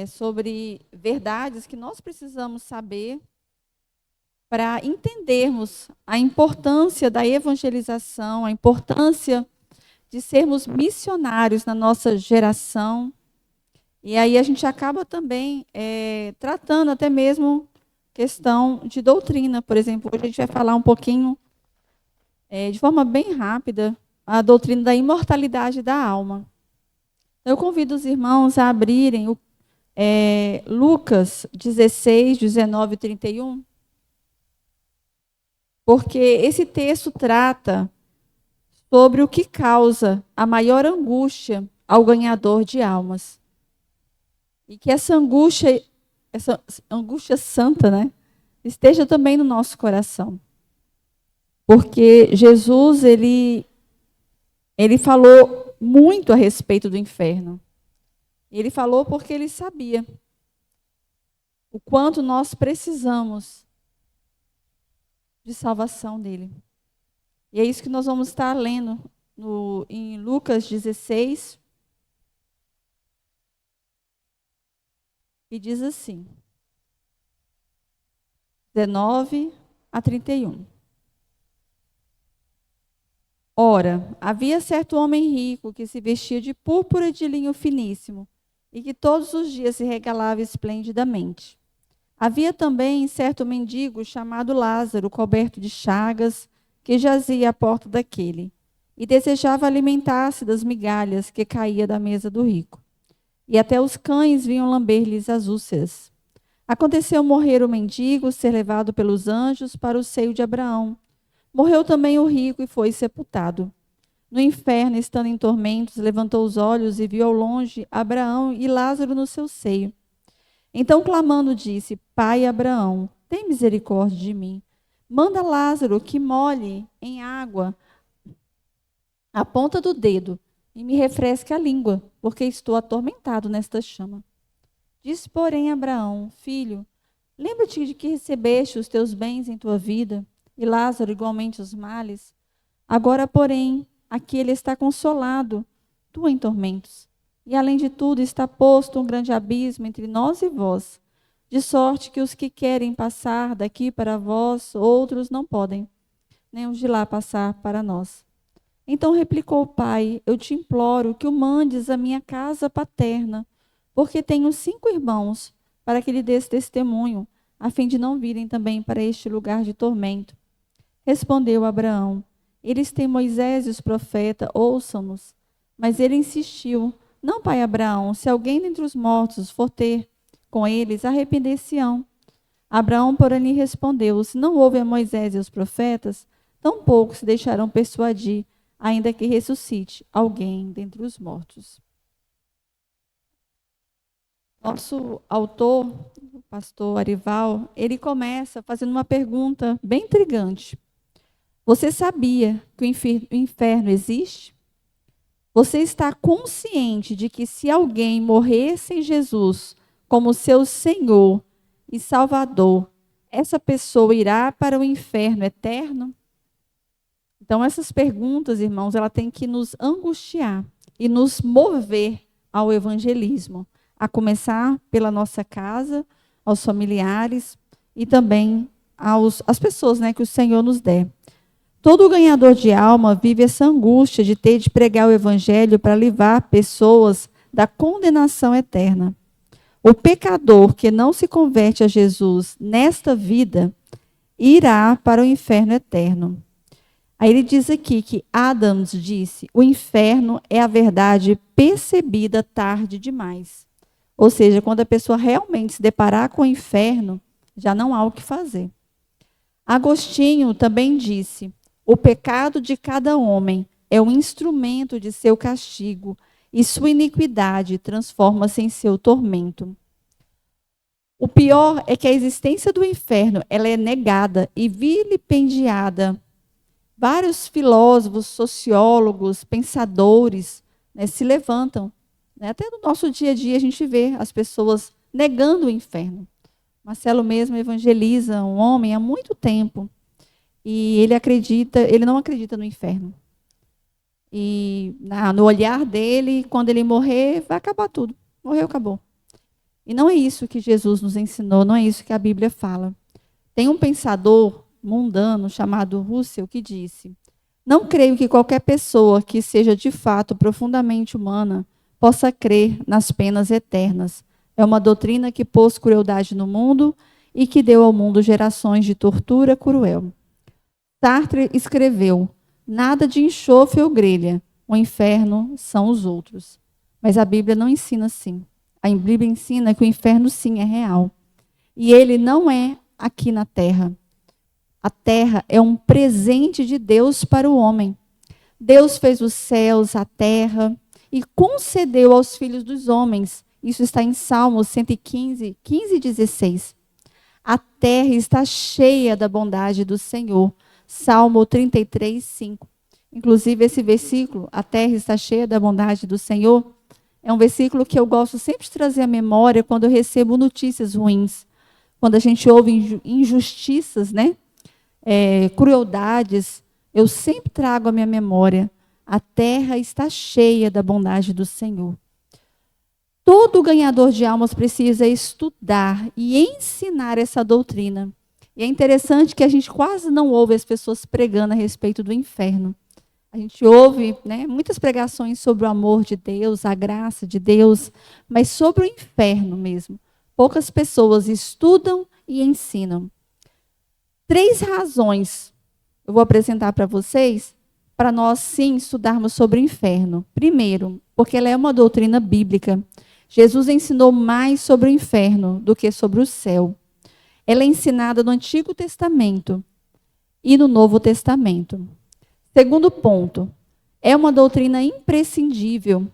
sobre verdades que nós precisamos saber para entendermos a importância da evangelização, a importância de sermos missionários na nossa geração. E aí a gente acaba também tratando até mesmo questão de doutrina. Por exemplo, hoje a gente vai falar um pouquinho, de forma bem rápida, a doutrina da imortalidade da alma. Eu convido os irmãos a abrirem Lucas 16, 19 e 31, porque esse texto trata sobre o que causa a maior angústia ao ganhador de almas. E que essa angústia santa, né, esteja também no nosso coração. Porque Jesus, ele falou muito a respeito do inferno. Ele falou porque ele sabia o quanto nós precisamos de salvação dele. E é isso que nós vamos estar lendo em Lucas 16. E diz assim, 19 a 31. Ora, havia certo homem rico que se vestia de púrpura e de linho finíssimo, e que todos os dias se regalava esplendidamente. Havia também certo mendigo chamado Lázaro, coberto de chagas, que jazia à porta daquele, e desejava alimentar-se das migalhas que caía da mesa do rico. E até os cães vinham lamber-lhes as úlceras. Aconteceu morrer o mendigo, ser levado pelos anjos para o seio de Abraão. Morreu também o rico e foi sepultado. No inferno, estando em tormentos, levantou os olhos e viu ao longe Abraão e Lázaro no seu seio. Então, clamando, disse: Pai Abraão, tem misericórdia de mim. Manda Lázaro que molhe em água a ponta do dedo e me refresque a língua, porque estou atormentado nesta chama. Disse, porém, Abraão: Filho, lembra-te de que recebeste os teus bens em tua vida, e Lázaro igualmente os males. Agora, porém, aquele está consolado, tu em tormentos. E, além de tudo, está posto um grande abismo entre nós e vós, de sorte que os que querem passar daqui para vós, outros não podem, nem os de lá passar para nós. Então replicou o pai: Eu te imploro que o mandes à minha casa paterna, porque tenho 5 irmãos, para que lhe dês testemunho, a fim de não virem também para este lugar de tormento. Respondeu Abraão: Eles têm Moisés e os profetas, ouçam-nos. Mas ele insistiu: Não, pai Abraão, se alguém dentre os mortos for ter com eles, arrepender-se-ão. Abraão, porém, lhe respondeu: Se não houve a Moisés e os profetas, tampouco se deixarão persuadir, ainda que ressuscite alguém dentre os mortos. Nosso autor, o pastor Arival, ele começa fazendo uma pergunta bem intrigante. Você sabia que o inferno existe? Você está consciente de que se alguém morresse em Jesus como seu Senhor e Salvador, essa pessoa irá para o inferno eterno? Então, essas perguntas, irmãos, ela tem que nos angustiar e nos mover ao evangelismo, a começar pela nossa casa, aos familiares e também às pessoas, né, que o Senhor nos der. Todo ganhador de alma vive essa angústia de ter de pregar o evangelho para livrar pessoas da condenação eterna. O pecador que não se converte a Jesus nesta vida irá para o inferno eterno. Aí ele diz aqui que Adams disse: o inferno é a verdade percebida tarde demais. Ou seja, quando a pessoa realmente se deparar com o inferno, já não há o que fazer. Agostinho também disse: o pecado de cada homem é um instrumento de seu castigo, e sua iniquidade transforma-se em seu tormento. O pior é que a existência do inferno ela é negada e vilipendiada. Vários filósofos, sociólogos, pensadores, né, se levantam. Né? Até no nosso dia a dia a gente vê as pessoas negando o inferno. Marcelo mesmo evangeliza um homem há muito tempo. E ele não acredita no inferno. E no olhar dele, quando ele morrer, vai acabar tudo. Morreu, acabou. E não é isso que Jesus nos ensinou, não é isso que a Bíblia fala. Tem um pensador mundano chamado Russell que disse: não creio que qualquer pessoa que seja de fato profundamente humana possa crer nas penas eternas. É uma doutrina que pôs crueldade no mundo e que deu ao mundo gerações de tortura cruel. Sartre escreveu: nada de enxofre ou grelha, o inferno são os outros. Mas a Bíblia não ensina assim. A Bíblia ensina que o inferno sim é real. E ele não é aqui na terra. A terra é um presente de Deus para o homem. Deus fez os céus, a terra, e concedeu aos filhos dos homens. Isso está em Salmos 115, 15 e 16. A terra está cheia da bondade do Senhor. Salmo 33, 5. Inclusive, esse versículo, a terra está cheia da bondade do Senhor, é um versículo que eu gosto sempre de trazer à memória quando eu recebo notícias ruins. Quando a gente ouve injustiças, né? Crueldades, eu sempre trago à minha memória: a terra está cheia da bondade do Senhor. Todo ganhador de almas precisa estudar e ensinar essa doutrina. E é interessante que a gente quase não ouve as pessoas pregando a respeito do inferno. A gente ouve, né, muitas pregações sobre o amor de Deus, a graça de Deus, mas sobre o inferno mesmo. Poucas pessoas estudam e ensinam. 3 razões eu vou apresentar para vocês para nós, sim, estudarmos sobre o inferno. Primeiro, porque ela é uma doutrina bíblica. Jesus ensinou mais sobre o inferno do que sobre o céu. Ela é ensinada no Antigo Testamento e no Novo Testamento. Segundo ponto, é uma doutrina imprescindível.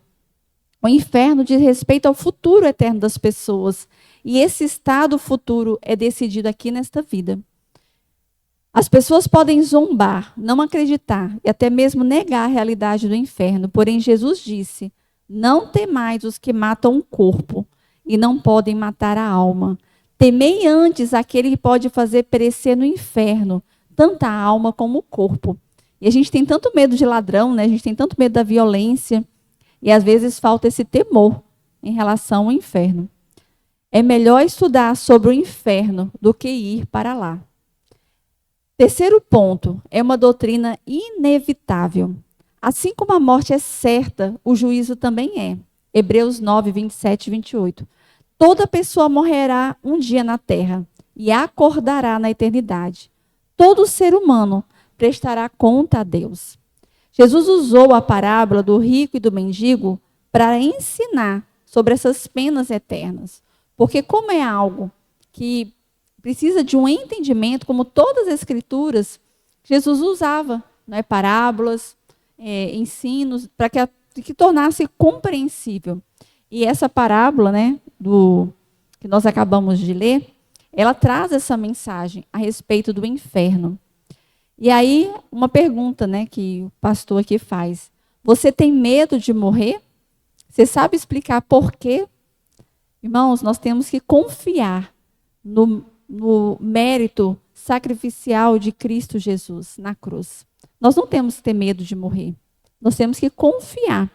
O inferno diz respeito ao futuro eterno das pessoas. E esse estado futuro é decidido aqui nesta vida. As pessoas podem zombar, não acreditar e até mesmo negar a realidade do inferno. Porém, Jesus disse: não temais os que matam o corpo e não podem matar a alma. Temei antes aquele que pode fazer perecer no inferno tanto a alma como o corpo. E a gente tem tanto medo de ladrão, né? A gente tem tanto medo da violência. E às vezes falta esse temor em relação ao inferno. É melhor estudar sobre o inferno do que ir para lá. Terceiro ponto, é uma doutrina inevitável. Assim como a morte é certa, o juízo também é. Hebreus 9, 27 e 28. Toda pessoa morrerá um dia na terra e acordará na eternidade. Todo ser humano prestará conta a Deus. Jesus usou a parábola do rico e do mendigo para ensinar sobre essas penas eternas. Porque como é algo que precisa de um entendimento, como todas as escrituras, Jesus usava, né, parábolas, ensinos, para que tornasse compreensível. E essa parábola, né, que nós acabamos de ler, ela traz essa mensagem a respeito do inferno. E aí, uma pergunta, né, que o pastor aqui faz: você tem medo de morrer? Você sabe explicar por quê? Irmãos, nós temos que confiar no mérito sacrificial de Cristo Jesus na cruz. Nós não temos que ter medo de morrer. Nós temos que confiar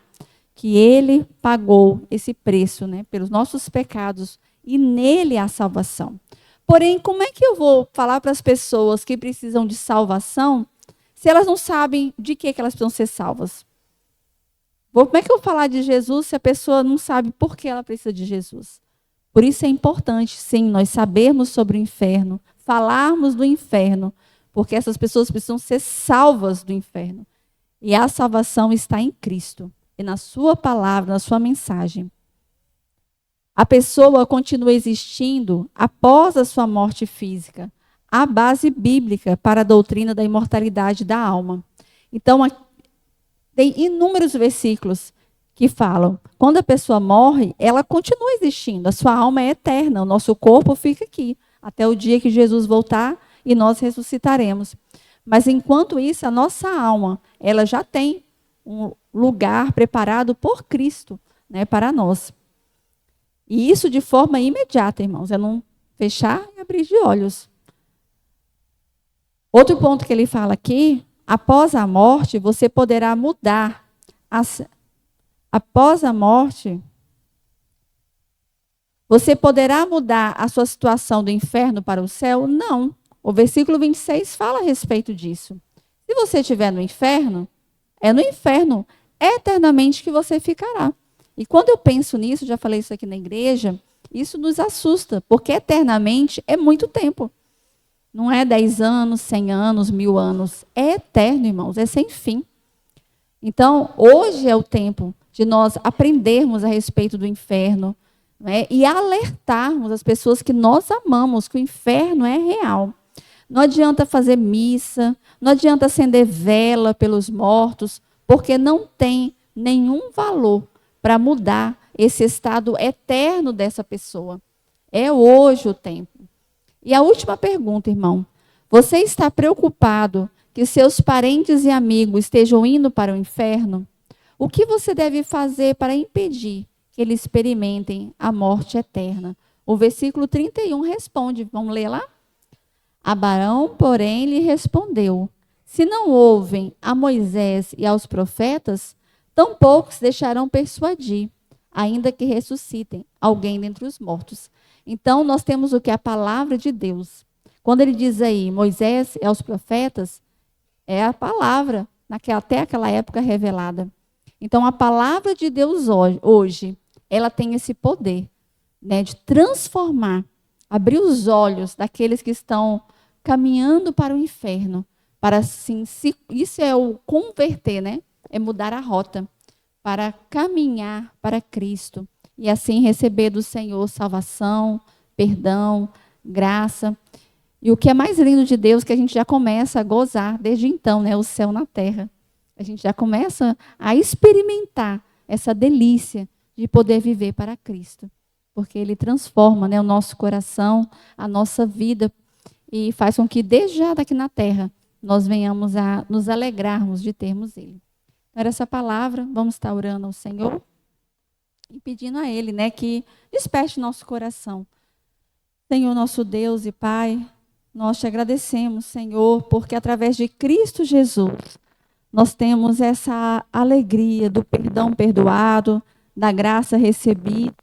que Ele pagou esse preço, né, pelos nossos pecados e nele há salvação. Porém, como é que eu vou falar para as pessoas que precisam de salvação se elas não sabem de que elas precisam ser salvas? Como é que eu vou falar de Jesus se a pessoa não sabe por que ela precisa de Jesus? Por isso é importante, sim, nós sabermos sobre o inferno, falarmos do inferno, porque essas pessoas precisam ser salvas do inferno. E a salvação está em Cristo, e na sua palavra, na sua mensagem. A pessoa continua existindo após a sua morte física. Há base bíblica para a doutrina da imortalidade da alma. Então, tem inúmeros versículos que falam, quando a pessoa morre, ela continua existindo, a sua alma é eterna, o nosso corpo fica aqui, até o dia que Jesus voltar e nós ressuscitaremos. Mas enquanto isso, a nossa alma, ela já tem um lugar preparado por Cristo, né, para nós. E isso de forma imediata, irmãos, é não fechar e abrir de olhos. Outro ponto que ele fala aqui, após a morte, você poderá mudar. Após a morte, Você poderá mudar a sua situação do inferno para o céu? Não. O versículo 26 fala a respeito disso. Se você estiver no inferno, é no inferno eternamente que você ficará. E quando eu penso nisso, já falei isso aqui na igreja, isso nos assusta, porque eternamente é muito tempo. Não é 10 anos, 100 anos, 1000 anos. É eterno, irmãos, é sem fim. Então, hoje é o tempo de nós aprendermos a respeito do inferno, né, e alertarmos as pessoas que nós amamos, que o inferno é real. Não adianta fazer missa, não adianta acender vela pelos mortos, porque não tem nenhum valor para mudar esse estado eterno dessa pessoa. É hoje o tempo. E a última pergunta, irmão. Você está preocupado que seus parentes e amigos estejam indo para o inferno? O que você deve fazer para impedir que eles experimentem a morte eterna? O versículo 31 responde. Vamos ler lá? Abraão, porém, lhe respondeu: se não ouvem a Moisés e aos profetas, tampouco se deixarão persuadir, ainda que ressuscitem alguém dentre os mortos. Então, nós temos o que? A palavra de Deus. Quando ele diz aí, Moisés e aos profetas, é a palavra, até aquela época revelada. Então, a palavra de Deus hoje, ela tem esse poder, né, de transformar, abrir os olhos daqueles que estão caminhando para o inferno, para assim, isso é o converter, né? É mudar a rota, para caminhar para Cristo e assim receber do Senhor salvação, perdão, graça. E o que é mais lindo de Deus é que a gente já começa a gozar desde então, né, o céu na terra. A gente já começa a experimentar essa delícia de poder viver para Cristo, porque Ele transforma, né, o nosso coração, a nossa vida e faz com que desde já daqui na terra nós venhamos a nos alegrarmos de termos Ele. Então, era essa palavra, vamos estar orando ao Senhor e pedindo a Ele, né, que desperte nosso coração. Senhor, nosso Deus e Pai, nós te agradecemos, Senhor, porque através de Cristo Jesus, nós temos essa alegria do perdão perdoado, da graça recebida.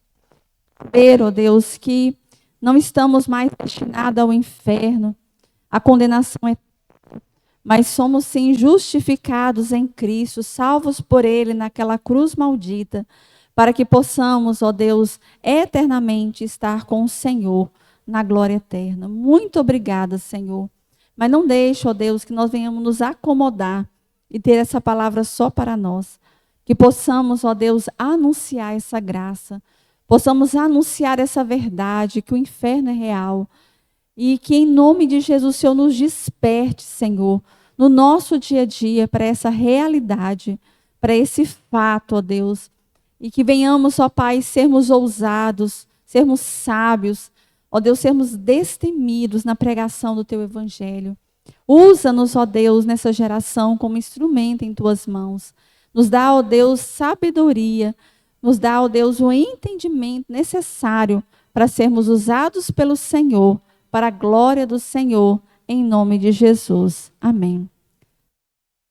Ver, ó Deus, que não estamos mais destinados ao inferno, à condenação eterna, mas somos sim justificados em Cristo, salvos por Ele naquela cruz maldita, para que possamos, ó Deus, eternamente estar com o Senhor na glória eterna. Muito obrigada, Senhor. Mas não deixe, ó Deus, que nós venhamos nos acomodar e ter essa palavra só para nós. Que possamos, ó Deus, anunciar essa graça. Possamos anunciar essa verdade, que o inferno é real. E que em nome de Jesus o Senhor nos desperte, Senhor, no nosso dia a dia, para essa realidade, para esse fato, ó Deus. E que venhamos, ó Pai, sermos ousados, sermos sábios, ó Deus, sermos destemidos na pregação do Teu Evangelho. Usa-nos, ó Deus, nessa geração como instrumento em Tuas mãos. Nos dá, ó Deus, sabedoria. Nos dá, ó Deus, o entendimento necessário para sermos usados pelo Senhor, para a glória do Senhor, em nome de Jesus. Amém.